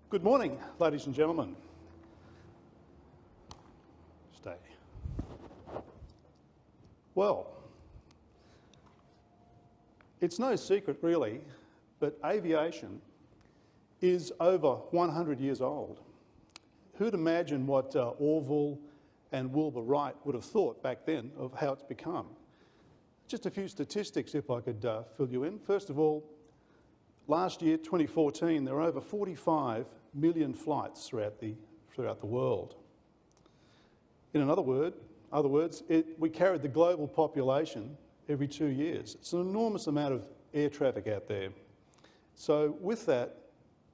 Good morning, ladies and gentlemen. Stay. Well, it's no secret really, but aviation is over 100 years old. Who'd imagine what Orville and Wilbur Wright would have thought back then of how it's become? Just a few statistics if I could fill you in. First of all, last year, 2014, there were over 45 million flights throughout the world. In other words, we carried the global population every 2 years. It's an enormous amount of air traffic out there. So with that,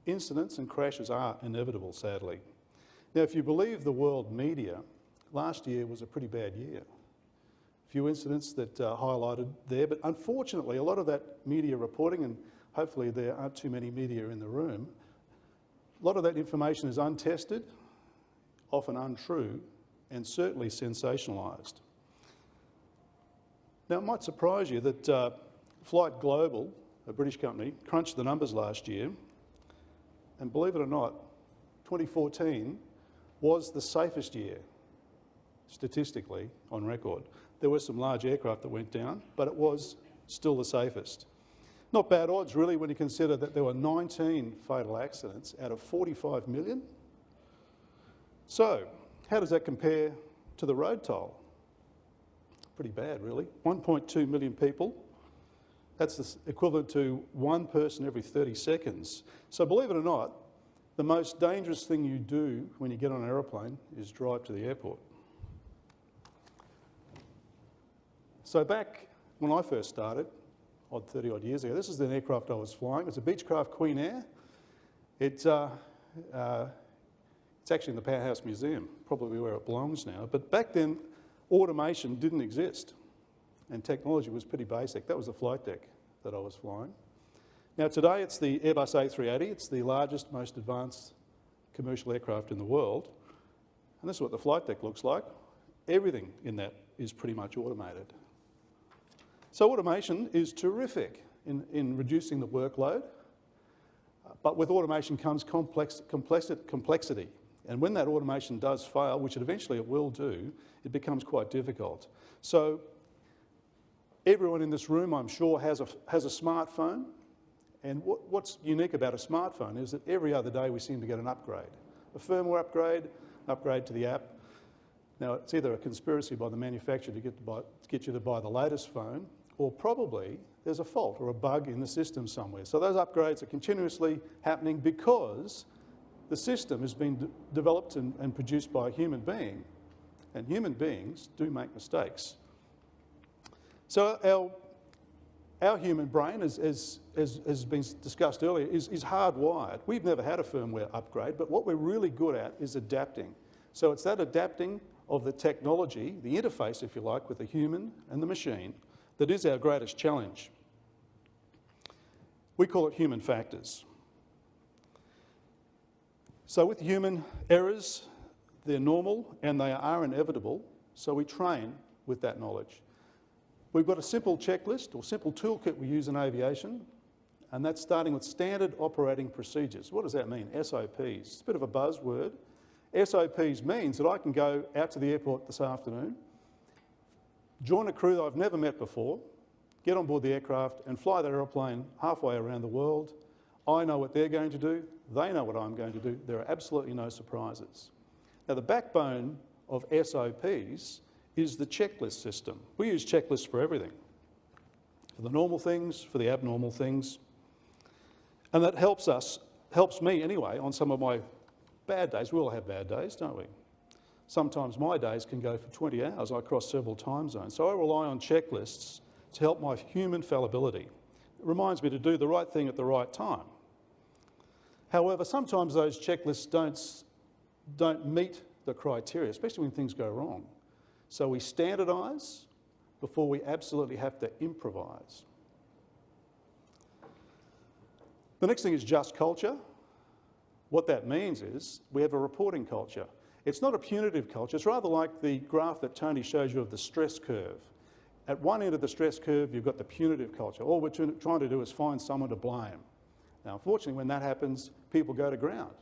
incidents and crashes are inevitable, sadly. Now, if you believe the world media, last year was a pretty bad year. A few incidents that highlighted there, but unfortunately, a lot of that media reporting, and hopefully there aren't too many media in the room, a lot of that information is untested, often untrue, and certainly sensationalised. Now, it might surprise you that Flight Global, a British company, crunched the numbers last year, and believe it or not, 2014 was the safest year, statistically, on record. There were some large aircraft that went down, but it was still the safest. Not bad odds, really, when you consider that there were 19 fatal accidents out of 45 million. So, how does that compare to the road toll? Pretty bad, really. 1.2 million people. That's the equivalent to one person every 30 seconds. So, believe it or not, the most dangerous thing you do when you get on an aeroplane is drive to the airport. So back when I first started, 30-odd years ago, this is an aircraft I was flying. It's a Beechcraft Queen Air. It's actually in the Powerhouse Museum, probably where it belongs now. But back then, automation didn't exist, and technology was pretty basic. That was the flight deck that I was flying. Now today, it's the Airbus A380. It's the largest, most advanced commercial aircraft in the world. And this is what the flight deck looks like. Everything in that is pretty much automated. So automation is terrific in reducing the workload, but with automation comes complexity. And when that automation does fail, which eventually it will do, it becomes quite difficult. So everyone in this room, I'm sure, has a smartphone. And what's unique about a smartphone is that every other day we seem to get an upgrade. A firmware upgrade to the app. Now, it's either a conspiracy by the manufacturer to get you to buy the latest phone, or probably there's a fault or a bug in the system somewhere. So those upgrades are continuously happening because the system has been developed and produced by a human being, and human beings do make mistakes. So our human brain, as has been discussed earlier, is hardwired. We've never had a firmware upgrade, but what we're really good at is adapting. So it's that adapting of the technology, the interface, if you like, with the human and the machine, that is our greatest challenge. We call it human factors. So with human errors, they're normal and they are inevitable, so we train with that knowledge. We've got a simple checklist or simple toolkit we use in aviation, and that's starting with standard operating procedures. What does that mean? SOPs. It's a bit of a buzzword. SOPs means that I can go out to the airport this afternoon, join a crew that I've never met before, get on board the aircraft and fly that aeroplane halfway around the world. I know what they're going to do, they know what I'm going to do. There are absolutely no surprises. Now, the backbone of SOPs is the checklist system. We use checklists for everything, for the normal things, for the abnormal things. And that helps me anyway, on some of my bad days. We all have bad days, don't we? Sometimes my days can go for 20 hours. I cross several time zones. So I rely on checklists to help my human fallibility. It reminds me to do the right thing at the right time. However, sometimes those checklists don't meet the criteria, especially when things go wrong. So we standardise before we absolutely have to improvise. The next thing is just culture. What that means is we have a reporting culture. It's not a punitive culture. It's rather like the graph that Tony shows you of the stress curve. At one end of the stress curve, you've got the punitive culture. All we're trying to do is find someone to blame. Now, unfortunately, when that happens, people go to ground.